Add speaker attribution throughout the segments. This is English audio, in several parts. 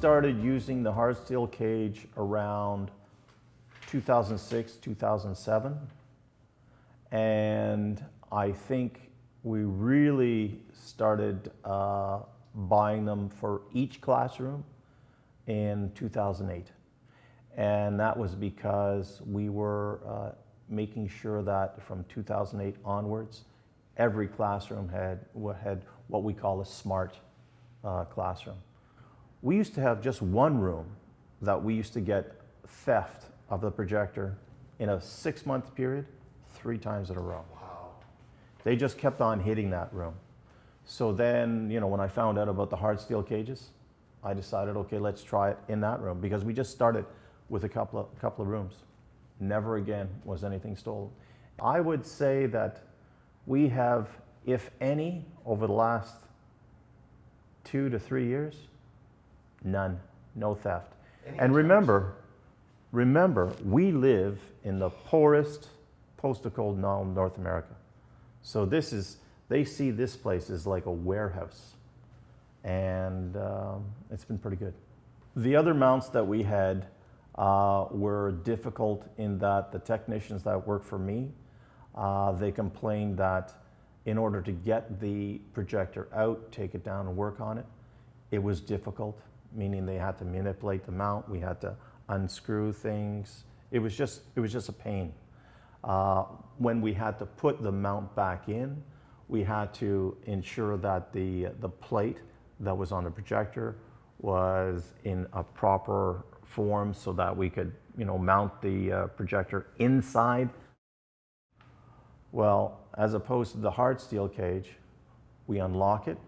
Speaker 1: started using the hard steel cage around 2006, 2007. And I think we really started buying them for each classroom in 2008. And that was because we were making sure that from 2008 onwards, every classroom had what we call a smart classroom. We used to have just one room that we used to get theft of the projector in a 6-month period, 3 times in a row.
Speaker 2: Wow.
Speaker 1: They just kept on hitting that room. So then, you know, when I found out about the hard steel cages, I decided, okay, let's try it in that room, because we just started with a couple of rooms. Never again was anything stolen. I would say that we have, if any, over the last 2 to 3 years, none, no theft. And remember, we live in the poorest postal code in North America. So they see this place as like a warehouse. And it's been pretty good. The other mounts that we had were difficult in that the technicians that work for me, they complained that in order to get the projector out, take it down and work on it, it was difficult, meaning they had to manipulate the mount, we had to unscrew things. It was just a pain. When we had to put the mount back in, we had to ensure that the plate that was on the projector was in a proper form so that we could, you know, mount the projector inside. Well, as opposed to the hard steel cage, we unlock it,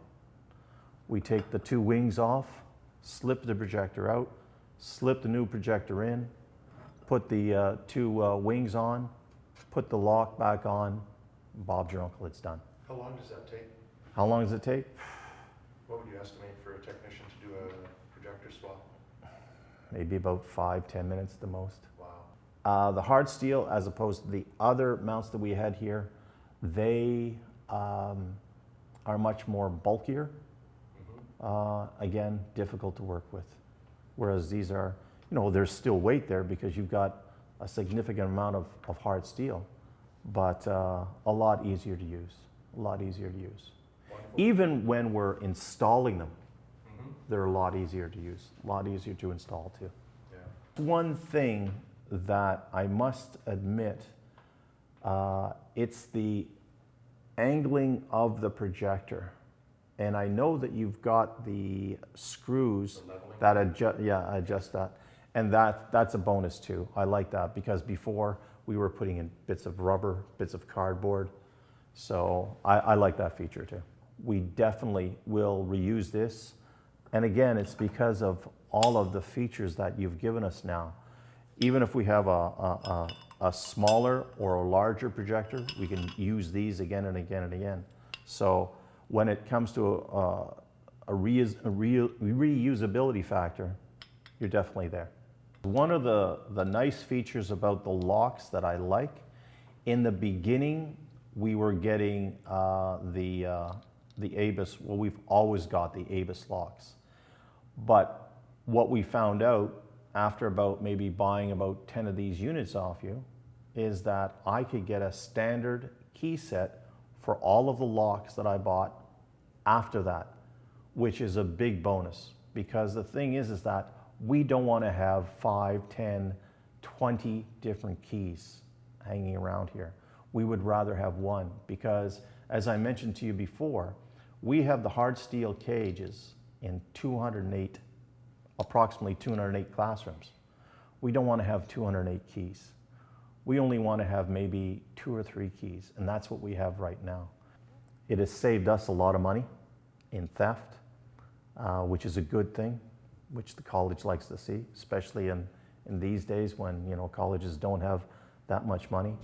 Speaker 1: we take the 2 wings off, slip the projector out, slip the new projector in, put the 2 wings on, put the lock back on, Bob's your uncle, it's done.
Speaker 2: How long does that take?
Speaker 1: How long does it take?
Speaker 2: What would you estimate for a technician to do a projector swap?
Speaker 1: Maybe about 5-10 minutes at the most.
Speaker 2: Wow.
Speaker 1: The hard steel, as opposed to the other mounts that we had here, they are much more bulkier. Again, difficult to work with. Whereas these are, you know, there's still weight there because you've got a significant amount of hard steel, but a lot easier to use, a lot easier to use.
Speaker 2: Wonderful.
Speaker 1: Even when we're installing them, they're a lot easier to use, a lot easier to install too.
Speaker 2: Yeah.
Speaker 1: One thing that I must admit, it's the angling of the projector. And I know that you've got the screws that adjust that. And that's a bonus too. I like that because before we were putting in bits of rubber, bits of cardboard. So I like that feature too. We definitely will reuse this. And again, it's because of all of the features that you've given us now. Even if we have a smaller or a larger projector, we can use these again and again and again. So when it comes to a reusability factor, you're definitely there. One of the nice features about the locks that I like, in the beginning, we were getting the ABUS, well, we've always got the ABUS locks. But what we found out after maybe buying about 10 of these units off you is that I could get a standard key set for all of the locks that I bought after that, which is a big bonus, because the thing is that we don't want to have 5, 10, 20 different keys hanging around here. We would rather have one because, as I mentioned to you before, we have the hard steel cages in approximately 208 classrooms. We don't want to have 208 keys. We only want to have maybe 2 or 3 keys, and that's what we have right now. It has saved us a lot of money in theft, which is a good thing, which the college likes to see, especially in these days when, you know, colleges don't have that much money.